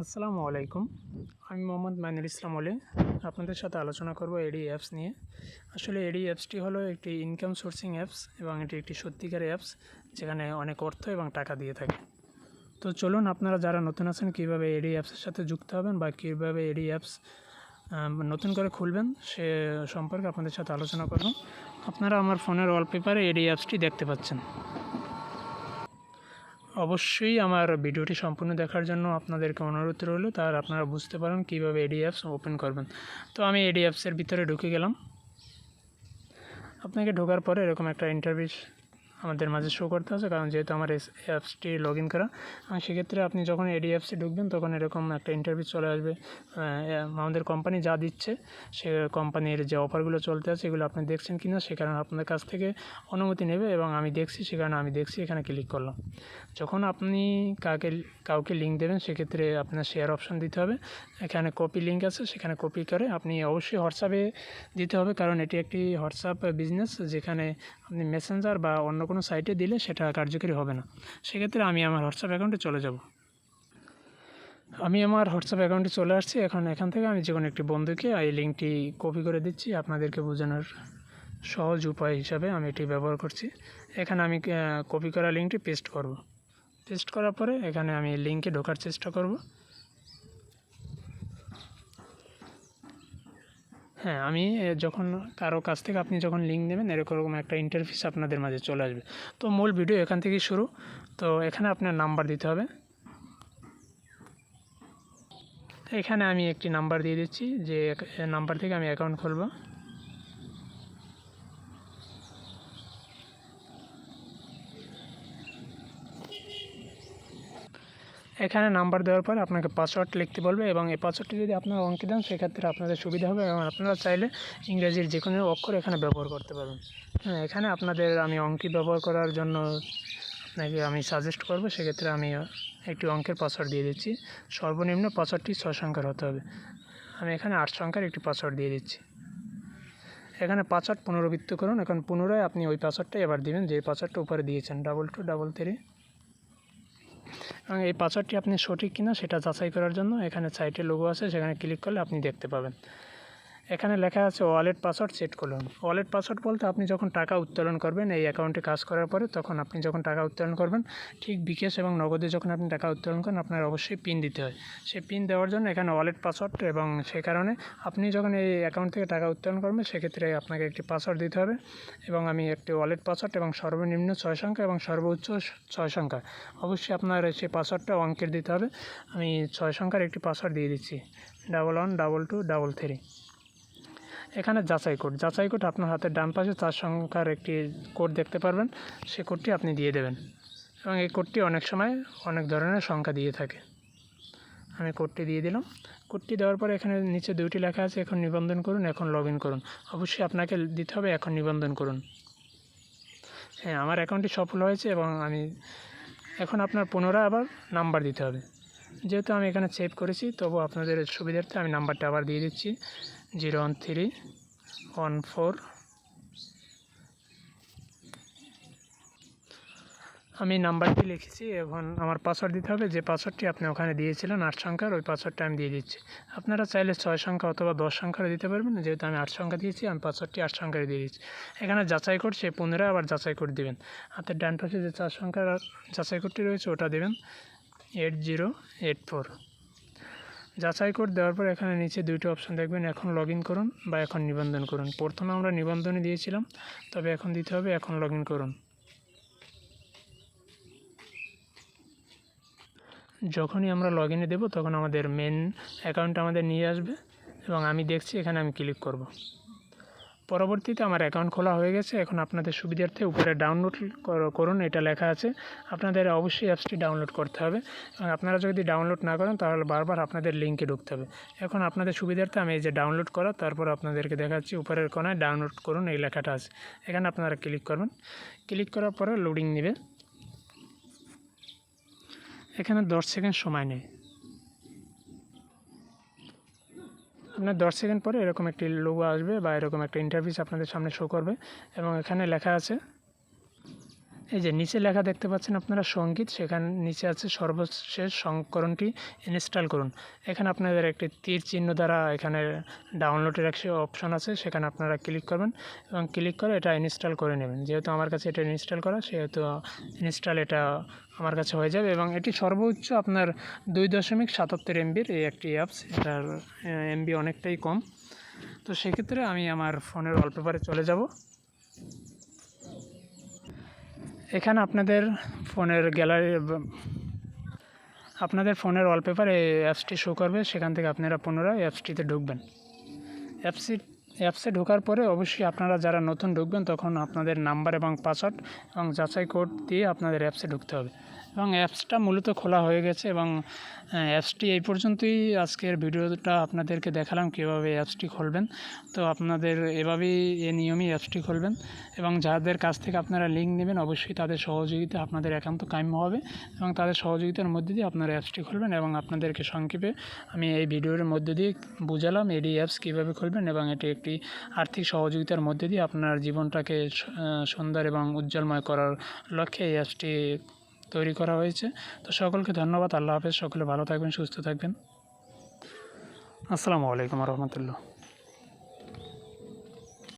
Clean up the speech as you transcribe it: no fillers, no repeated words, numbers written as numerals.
আসসালামু আলাইকুম। আমি মোহাম্মদ মাইনুল ইসলাম অলি। আপনাদের সাথে আলোচনা করব এডি অ্যাপস নিয়ে। আসলে এডি অ্যাপসটি হলো একটি ইনকাম সোর্সিং অ্যাপস এবং এটি একটি সত্যিকারের অ্যাপস যেখানে অনেক অর্থ এবং টাকা দিয়ে থাকে। তো চলুন আপনারা যারা নতুন আছেন কীভাবে এডি অ্যাপসের সাথে যুক্ত হবেন বা কীভাবে এডি অ্যাপস নতুন করে খুলবেন সে সম্পর্কে আপনাদের সাথে আলোচনা করব। আপনারা আমার ফোনের ওয়ালপেপারে এডি অ্যাপসটি দেখতে পাচ্ছেন। অবশ্যই আমার ভিডিওটি সম্পূর্ণ দেখার জন্য আপনাদেরকে অনুরোধ রইল, তার আপনারা বুঝতে পারেন কীভাবে এডি অ্যাপস ওপেন করবেন। তো আমি এডি অ্যাপসের ভিতরে ঢুকে গেলাম। আপনাকে ঢোকার পরে এরকম একটা ইন্টারভিউ আমাদের মাঝে শো করতে হবে, কারণ যেহেতু আমার অ্যাপসটি লগ ইন করা। সেক্ষেত্রে আপনি যখন এডি অ্যাপসে ঢুকবেন তখন এরকম একটা ইন্টারভিউ চলে আসবে। আমাদের কোম্পানি যা দিচ্ছে সে কোম্পানির যে অফারগুলো চলতে আছে এগুলো আপনি দেখছেন কি না সে কারণে আপনাদের কাছ থেকে অনুমতি নেবে, এবং আমি দেখছি সে কারণে আমি দেখছি এখানে ক্লিক করলাম। যখন আপনি কাউকে লিঙ্ক দেবেন সেক্ষেত্রে আপনার শেয়ার অপশন দিতে হবে। এখানে কপি লিঙ্ক আছে, সেখানে কপি করে আপনি অবশ্যই হোয়াটসঅ্যাপে দিতে হবে, কারণ এটি একটি হোয়াটসঅ্যাপ বিজনেস যেখানে আপনি মেসেঞ্জার বা অন্য কোনো সাইটে দিলে সেটা কার্যকরী হবে না। সেক্ষেত্রে আমি আমার হোয়াটসঅ্যাপ অ্যাকাউন্টে চলে যাব। আমি আমার হোয়াটসঅ্যাপ অ্যাকাউন্টে চলে আসছি। এখান থেকে আমি যে কোনো একটি বন্ধুকে এই লিঙ্কটি কপি করে দিচ্ছি আপনাদেরকে বোঝানোর সহজ উপায় হিসাবে আমি এটি ব্যবহার করছি। এখানে আমি কপি করা লিঙ্কটি পেস্ট করব। পেস্ট করার পরে এখানে আমি লিঙ্কে ঢোকার চেষ্টা করব। হ্যাঁ, আমি যখন কারো কাছ থেকে আপনি যখন লিঙ্ক নেবেন এরকম একটা ইন্টারফেস আপনাদের মাঝে চলে আসবে। তো মূল ভিডিও এখান থেকেই শুরু। তো এখানে আপনার নাম্বার দিতে হবে। তো এখানে আমি একটি নাম্বার দিয়ে দিচ্ছি, যে নাম্বার থেকে আমি অ্যাকাউন্ট খুলব। এখানে নাম্বার দেওয়ার পর আপনাকে পাসওয়ার্ড লিখতে বলবে, এবং এই পাসওয়ার্ডটি যদি আপনারা অঙ্কে দেন সেক্ষেত্রে আপনাদের সুবিধা হবে, এবং আপনারা চাইলে ইংরেজির যে কোনো অক্ষর এখানে ব্যবহার করতে পারবেন। হ্যাঁ, এখানে আপনাদের আমি অঙ্কি ব্যবহার করার জন্য আপনাকে আমি সাজেস্ট করব। সেক্ষেত্রে আমি একটি অঙ্কের পাসওয়ার্ড দিয়ে দিচ্ছি। সর্বনিম্ন পাসওয়ার্ডটি 6 সংখ্যার হতে হবে। আমি এখানে 8 সংখ্যার একটি পাসওয়ার্ড দিয়ে দিচ্ছি। এখানে পাসওয়ার্ড পুনরাবৃত্তি করুন। এখন পুনরায় আপনি ওই পাসওয়ার্ডটা এবার দিবেন যে পাসওয়ার্ডটা উপরে দিয়েছেন 2233। এবং এই পাসওয়ার্ডটি আপনি সঠিক কিনা সেটা যাচাই করার জন্য এখানে সাইটে লোগো আছে, সেখানে ক্লিক করলে আপনি দেখতে পাবেন। এখানে লেখা আছে ওয়ালেট পাসওয়ার্ড সেট করুন। ওয়ালেট পাসওয়ার্ড বলতে আপনি যখন টাকা উত্তোলন করবেন এই অ্যাকাউন্টে কাজ করার পরে, তখন আপনি যখন টাকা উত্তোলন করবেন ঠিক বিকাশ এবং নগদে যখন আপনি টাকা উত্তোলন করেন আপনার অবশ্যই পিন দিতে হয়। সেই পিন দেওয়ার জন্য এখানে ওয়ালেট পাসওয়ার্ড, এবং সে কারণে আপনি যখন এই অ্যাকাউন্ট থেকে টাকা উত্তোলন করবেন সেক্ষেত্রে আপনাকে একটি পাসওয়ার্ড দিতে হবে। এবং আমি একটি ওয়ালেট পাসওয়ার্ড এবং সর্বনিম্ন 6 সংখ্যা এবং সর্বোচ্চ 6 সংখ্যা, অবশ্যই আপনার সেই পাসওয়ার্ডটা অঙ্কের দিতে হবে। আমি 6 সংখ্যার একটি পাসওয়ার্ড দিয়ে দিচ্ছি 112223। এখানে যাচাই কোড আপনার হাতের ডান পাশে 4 সংখ্যার একটি কোড দেখতে পারবেন, সেই কোডটি আপনি দিয়ে দেবেন। এবং এই কোডটি অনেক সময় অনেক ধরনের সংখ্যা দিয়ে থাকে। আমি কোডটি দিয়ে দিলাম। কোডটি দেওয়ার পরে এখানে নিচে দুইটি লেখা আছে, এখন নিবন্ধন করুন, এখন লগ ইন করুন। অবশ্যই আপনাকে দিতে হবে এখন নিবন্ধন করুন। হ্যাঁ, আমার অ্যাকাউন্টটি সফল হয়েছে, এবং আমি এখন আপনার পুনরায় আবার নাম্বার দিতে হবে। যেহেতু আমি এখানে সেভ করেছি তবু আপনাদের সুবিধার্থে আমি নাম্বারটা আবার দিয়ে দিচ্ছি 01314। আমি নাম্বারটি লিখেছি। এখন আমার পাসওয়ার্ড দিতে হবে, যে পাসওয়ার্ডটি আপনি ওখানে দিয়েছিলেন 8 সংখ্যার, ওই পাসওয়ার্ডটা আমি দিয়ে দিচ্ছি। আপনারা চাইলে 6 সংখ্যা অথবা 10 সংখ্যার দিতে পারবেন, যেহেতু আমি 8 সংখ্যা দিয়েছি আমি পাসওয়ার্ডটি 8 সংখ্যার দিয়ে দিচ্ছি। এখানে যাচাই কোড, সে পুনরায় আবার যাচাই কোড দেবেন। হাতের ডান পাশে যে 4 সংখ্যার যাচাই কোডটি রয়েছে ওটা দেবেন 8084। যাচাই কোড দেওয়ার পর এখানে নিচে দুইটি অপশন দেখবেন, এখন লগ ইন করুন বা এখন নিবন্ধন করুন। প্রথমে আমরা নিবন্ধনে দিয়েছিলাম, তবে এখন দিতে হবে এখন লগ ইন করুন। যখনই আমরা লগ ইনে দেবো তখন আমাদের মেন অ্যাকাউন্ট আমাদের নিয়ে আসবে, এবং আমি দেখছি এখানে আমি ক্লিক করব। পরবর্তীতে আমার অ্যাকাউন্ট খোলা হয়ে গেছে। এখন আপনাদের সুবিধার্থে উপরে ডাউনলোড করুন এটা লেখা আছে, আপনাদের অবশ্যই অ্যাপসটি ডাউনলোড করতে হবে, এবং আপনারা যদি ডাউনলোড না করেন তাহলে বারবার আপনাদের লিঙ্কে ঢুকতে হবে। এখন আপনাদের সুবিধার্থে আমি এই যে ডাউনলোড করা, তারপর আপনাদেরকে দেখাচ্ছি উপরের কোণায় ডাউনলোড করুন এই লেখাটা আছে, এখানে আপনারা ক্লিক করবেন। ক্লিক করার পরে লোডিং নেবে, এখানে 10 সেকেন্ড সময় নেয়। আপনার 10 সেকেন্ড পরে এরকম একটি লোগো আসবে বা এরকম একটা ইন্টারফেস আপনাদের সামনে শো করবে, এবং এখানে লেখা আছে এই যে নিচে লেখা দেখতে পাচ্ছেন আপনারা সঙ্গীত, সেখানে নিচে আছে সর্বশেষ সংস্করণটি ইনস্টল করুন। এখানে আপনাদের একটি তীর চিহ্ন দ্বারা এখানে ডাউনলোডের একটি অপশন আছে, সেখানে আপনারা ক্লিক করবেন এবং ক্লিক করে এটা ইনস্টল করে নেবেন। যেহেতু আমার কাছে এটা ইনস্টল করা, সেহেতু ইনস্টল এটা আমার কাছে হয়ে যাবে এবং এটি সর্বোচ্চ আপনার 2.77 MBর এই একটি অ্যাপস। এটার MB অনেকটাই কম। তো সেক্ষেত্রে আমি আমার ফোনের ওয়ালপেপারে চলে যাব। এখানে আপনাদের ফোনের ওয়ালপেপার এই অ্যাপসটি শো করবে, সেখান থেকে আপনারা পুনরায় অ্যাপসটিতে ঢুকবেন। অ্যাপসে ঢোকার পরে অবশ্যই আপনারা যারা নতুন ঢুকবেন তখন আপনাদের নাম্বার এবং পাসওয়ার্ড এবং যাচাই কোড দিয়ে আপনাদের অ্যাপসে ঢুকতে হবে এবং অ্যাপসটা মূলত খোলা হয়ে গেছে এবং অ্যাপসটি এই পর্যন্তই। আজকের ভিডিওটা আপনাদেরকে দেখালাম কীভাবে অ্যাপসটি খুলবেন। তো আপনাদের এভাবেই নিয়মেই অ্যাপসটি খুলবেন এবং যাদের কাছ থেকে আপনারা লিঙ্ক নেবেন অবশ্যই তাদের সহযোগিতা আপনাদের একান্ত কাম্য হবে এবং তাদের সহযোগিতার মধ্যে দিয়ে আপনারা অ্যাপসটি খুলবেন। এবং আপনাদেরকে সংক্ষেপে আমি এই ভিডিওর মধ্যে দিয়ে বুঝালাম এডি অ্যাপস কীভাবে খুলবেন এবং এটি একটি আর্থিক সহযোগিতার মধ্যে দিয়ে আপনার জীবনটাকে সুন্দর এবং উজ্জ্বলময় করার লক্ষ্যে এই অ্যাপসটি তৈরি করা হয়েছে। তো সকলকে ধন্যবাদ। আল্লাহ হাফেজ। সকলে ভালো থাকবেন, সুস্থ থাকবেন। আসসালামু আলাইকুম রহমতুল্লাহ।